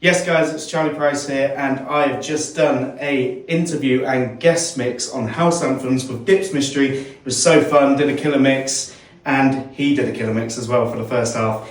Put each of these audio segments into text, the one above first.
Yes guys, it's Charlie Price here, and I've just done a interview and guest mix on House Anthems with DIPZ MISTRY. It was so fun, did a killer mix, and he did a killer mix as well for the first half.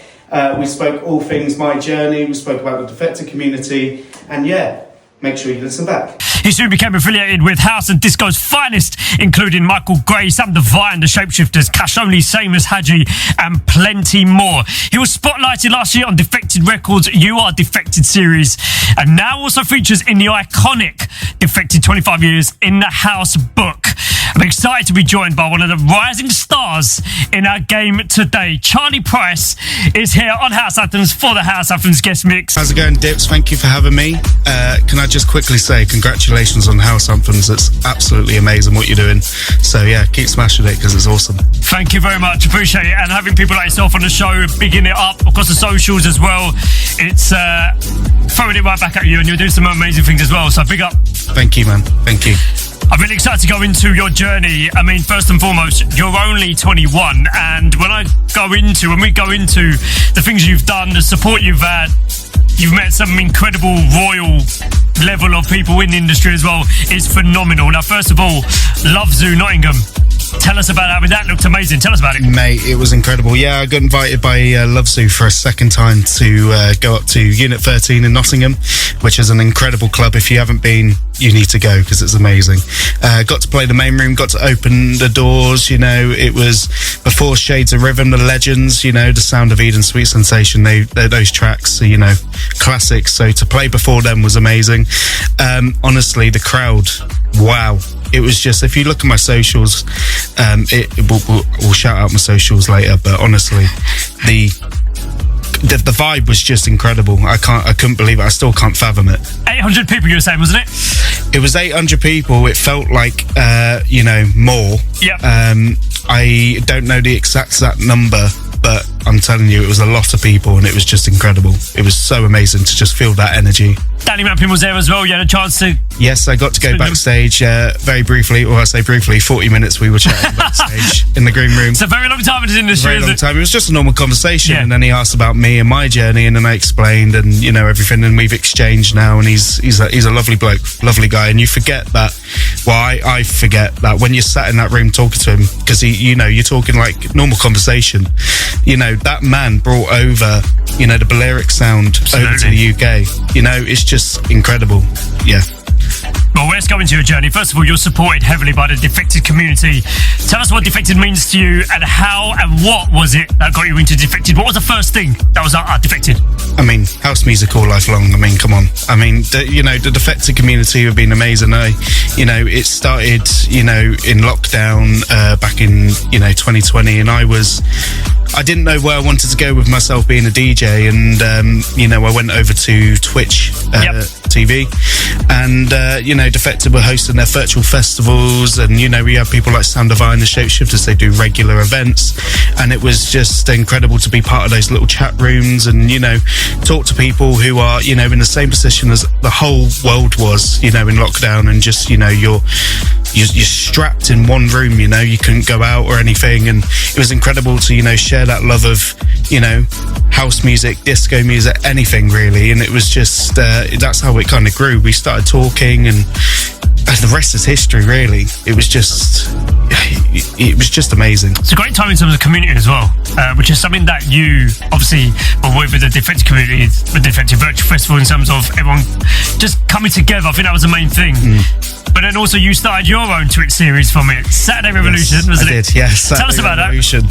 We spoke all things my journey, we spoke about the Defected community, and yeah, make sure you listen back. He soon became affiliated with house and disco's finest, including Michael Gray, Sam Divine, the Shapeshifters, Cash Only, Same as Haji, and plenty more. He was spotlighted last year on Defected Records' You Are Defected series, and now also features in the iconic Defected 25 Years in the House book. I'm excited to be joined by one of the rising stars in our game today. Charlie Price is here on House Anthems for the House Anthems guest mix. How's it going, Dips? Thank you for having me. Can I just quickly say congratulations on House Anthems. It's absolutely amazing what you're doing. So yeah, keep smashing it because it's awesome. Thank you very much. Appreciate it. And having people like yourself on the show, bigging it up across the socials as well. It's throwing it right back at you, and you're doing some amazing things as well. So big up. Thank you, man. Thank you. I'm really excited to go into your journey. I mean, first and foremost, you're only 21, and when we go into the things you've done, the support you've had, you've met some incredible royal level of people in the industry as well. It's phenomenal. Now, first of all, Love Zoo Nottingham. Tell us about that. I mean, that looked amazing. Tell us about it. Mate, it was incredible. Yeah, I got invited by Love Zoo for a second time to go up to Unit 13 in Nottingham, which is an incredible club. If you haven't been, you need to go because it's amazing. Got to play the main room, got to open the doors, you know. It was before Shades of Rhythm, the legends, you know, The Sound of Eden, Sweet Sensation, those tracks, you know, classics. So to play before them was amazing. Honestly, the crowd, wow. It was just, if you look at my socials, we'll shout out my socials later, but honestly, the vibe was just incredible. I couldn't believe it. I still can't fathom it. 800 people you were saying, wasn't it? It was 800 people. It felt like, you know, more. Yep. I don't know the exact number, but I'm telling you, it was a lot of people, and it was just incredible. It was so amazing to just feel that energy. Danny Mappin was there as well. You had a chance to... Yes, I got to go backstage very briefly, or I say briefly, 40 minutes we were chatting backstage in the green room. It's a very long time in this industry, Very long time. It was just a normal conversation, and then he asked about me and my journey, and then I explained, and you know, everything, and we've exchanged now, and he's a lovely bloke, lovely guy, and you forget that. Well, I forget that when you're sat in that room talking to him, because you know, you're talking like normal conversation. You know, that man brought over, you know, the Balearic sound over to the UK. You know, it's just incredible. Yeah. Well, let's go into your journey. First of all, you're supported heavily by the Defected community. Tell us what Defected means to you, and how and what was it that got you into Defected? What was the first thing that was Defected? I mean, house music all life long. I mean, come on. I mean, you know, the Defected community have been amazing. You know, it started, you know, in lockdown back in, you know, 2020, and I didn't know where I wanted to go with myself being a DJ, and you know, I went over to Twitch TV, and you know, Defected were hosting their virtual festivals, and you know, we have people like Sam Divine, the Shapeshifters. They do regular events, and it was just incredible to be part of those little chat rooms, and you know, talk to people who are, you know, in the same position as the whole world was, you know, in lockdown, and just, you know, you're strapped in one room, you know, you couldn't go out or anything, and it was incredible to, you know, share that love of, you know, house music, disco music, anything really. And it was just that's how it kind of grew. We started talking, and the rest is history really. It was just amazing. It's a great time in terms of community as well, which is something that you obviously were with the Defected community, the Defected Virtual Festival, in terms of everyone just coming together. I think that was the main thing. But then also you started your own Twitch series from it, Saturday Revolution, wasn't it? I did, yes. Tell us about Revolution.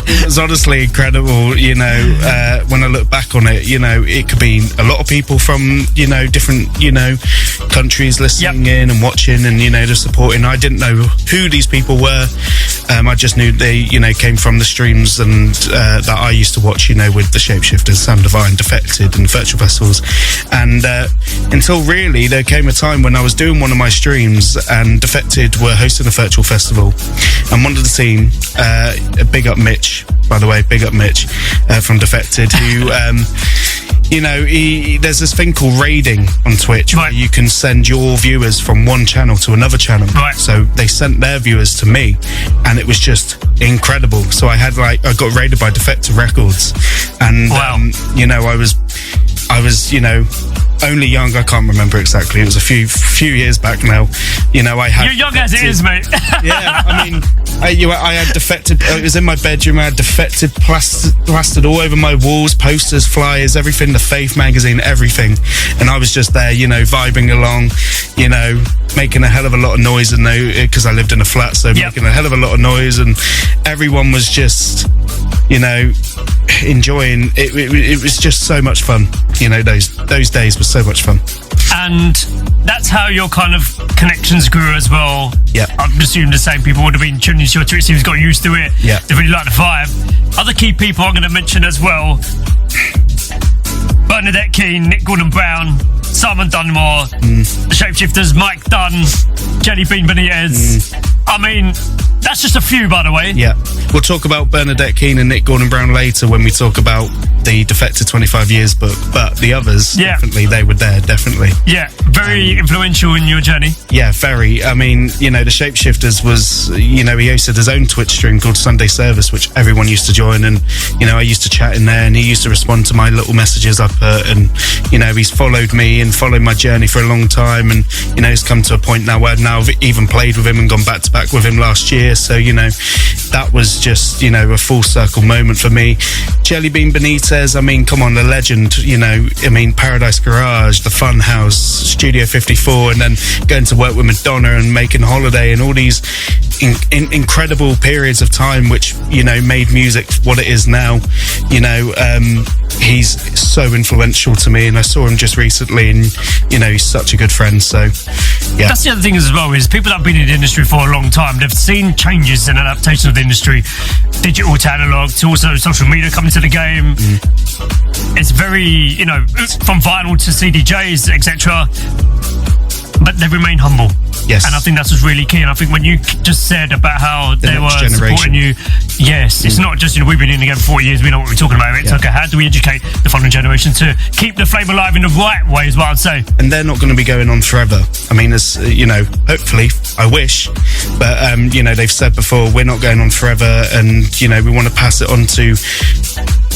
It was honestly incredible, you know, when I look back on it, you know, it could be a lot of people from, you know, different, you know, countries listening in and watching, and, you know, just supporting. I didn't know who these people were. I just knew they, you know, came from the streams and that I used to watch, you know, with the Shapeshifters, Sam Divine, Defected, and virtual festivals. And until really there came a time when I was doing one of my streams, and Defected were hosting a virtual festival, and one of the team, big up Mitch, by the way, big up Mitch from Defected, who you know, there's this thing called raiding on Twitch, where you can send your viewers from one channel to another channel. So they sent their viewers to me, and it was just incredible. So I got raided by Defected Records, and you know, I was, only young. I can't remember exactly. It was a few years back now. I had. You're young as it is, mate. Yeah, I mean, I had Defected. It was in my bedroom. I had Defected plastered all over my walls, posters, flyers, everything. The Faith magazine, everything. And I was just there, vibing along, making a hell of a lot of noise, and because I lived in a flat, so making a hell of a lot of noise, and everyone was just, enjoying it. It was just so much fun. Those days were so much fun. And that's how your kind of connections grew as well. Yeah. I'm assuming the same people would have been tuning into your Twitch streams, got used to it. Yeah. They really like the vibe. Other key people I'm going to mention as well: Bernadette Keane, Nick Gordon Brown, Simon Dunmore, the Shapeshifters, Mike Dunn, Jelly Bean Benitez. I mean, that's just a few, by the way. Yeah. We'll talk about Bernadette Keane and Nick Gordon Brown later when we talk about the Defected 25 Years book. But the others, definitely, they were there, definitely. Yeah, very influential in your journey. Yeah, very. I mean, the Shapeshifters was, he hosted his own Twitch stream called Sunday Service, which everyone used to join. And, I used to chat in there, and he used to respond to my little messages I put. And, he's followed me and followed my journey for a long time. And, he's come to a point now where I've now even played with him and gone back to back with him last year. So, that was just, a full circle moment for me. Jelly Bean Benitez, I mean, come on, the legend, Paradise Garage, the Fun House, Studio 54, and then going to work with Madonna and making Holiday and all these incredible periods of time which, made music what it is now. He's so influential to me, and I saw him just recently, and, he's such a good friend, so, yeah. That's the other thing as well, is people that have been in the industry for a long time, they've seen changes and adaptation of the industry, digital to analog, to also social media coming to the game. It's very, from vinyl to CDJs, etc. But they remain humble. Yes. And I think that's what's really key. And I think when you just said about how they were supporting you, yes, it's not just, we've been in the game for 40 years, we know what we're talking about. It's okay, how do we educate the following generation to keep the flame alive in the right way, is what I'd say. And they're not going to be going on forever. I mean, as hopefully, I wish, but they've said before, we're not going on forever, and we want to pass it on to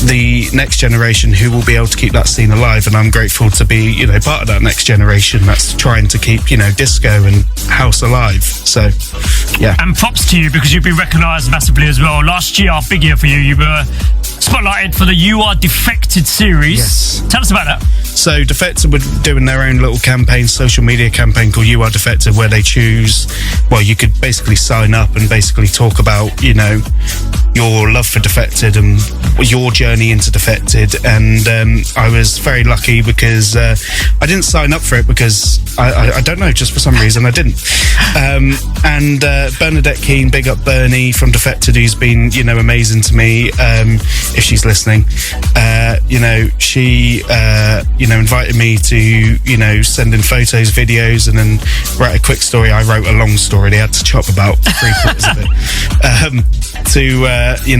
the next generation who will be able to keep that scene alive. And I'm grateful to be part of that next generation that's trying to keep disco and house alive. So yeah, and props to you, because you've been recognised massively as well. Last year, big year for you, you were spotlighted for the You Are Defected series. Yes. Tell us about that. So Defected were doing their own little campaign, social media campaign called You Are Defected, where they choose, you could basically sign up and basically talk about, your love for Defected and your journey into Defected. And I was very lucky because I didn't sign up for it because I don't know, just for some reason I didn't. And Bernadette Keane, big up Bernie from Defected, who's been, amazing to me, if she's listening. She invited me to, send in photos, videos, and then write a quick story. I wrote a long story. They had to chop about 3/4 of it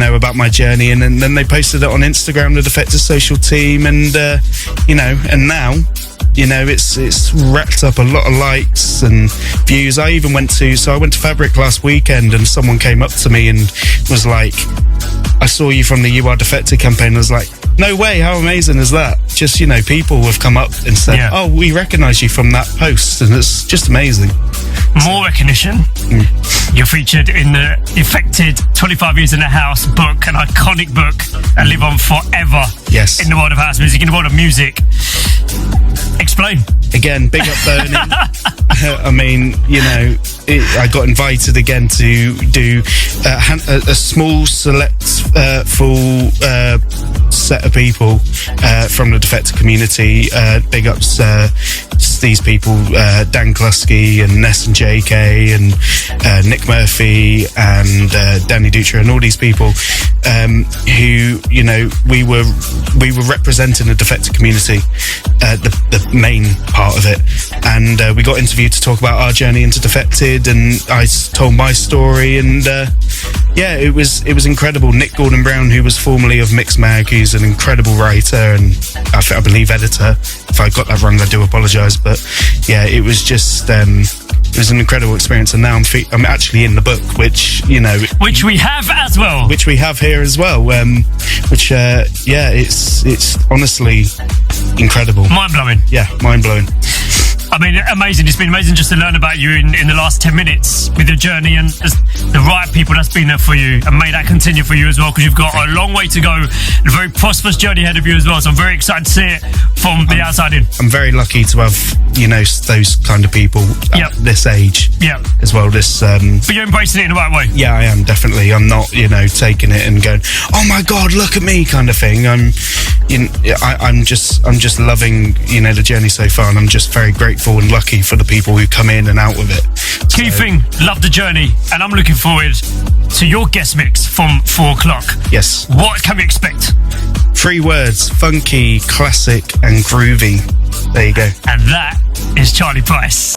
about my journey, and then they posted it on Instagram, the Defected social team, and and now it's racked up a lot of likes and views. I went to Fabric last weekend, and someone came up to me and was like, I saw you from the You Are Defected campaign. I was like, no way, how amazing is that? Just, people have come up and said, oh, we recognise you from that post, and it's just amazing. More recognition. You're featured in the Defected 25 Years in the House book, an iconic book that live on forever. Yes. In the world of house music, in the world of music. Explain. Again, big up Bernie. I mean, I got invited again to do a small select full set of people from the Defected community. Big ups these people, Dan Klusky and Ness and JK and Nick Murphy and Danny Dutra and all these people who, we were representing the Defected community, the main part of it, and we got interviewed to talk about our journey into Defected, and I told my story, and it was incredible. Nick Gordon Brown, who was formerly of Mixmag, who's an incredible writer and I believe editor. If I got that wrong, I do apologise, but yeah, it was just It was an incredible experience, and now I'm actually in the book, which which we have as well. Which we have here as well. It's honestly incredible. Mind blowing. Yeah, mind blowing. I mean, amazing. It's been amazing just to learn about you in the last 10 minutes with your journey and the right people that's been there for you, and may that continue for you as well, because you've got a long way to go and a very prosperous journey ahead of you as well. So I'm very excited to see it from the outside in. I'm very lucky to have, those kind of people at this age as well. But you're embracing it in the right way. Yeah, I am, definitely. I'm not, taking it and going, oh my God, look at me kind of thing. I'm just loving, the journey so far, and I'm just very grateful and lucky for the people who come in and out with it. Key thing, love the journey, and I'm looking forward to your guest mix from 4 o'clock. Yes. What can we expect? 3 words: funky, classic, and groovy. There you go. And that is Charlie Price.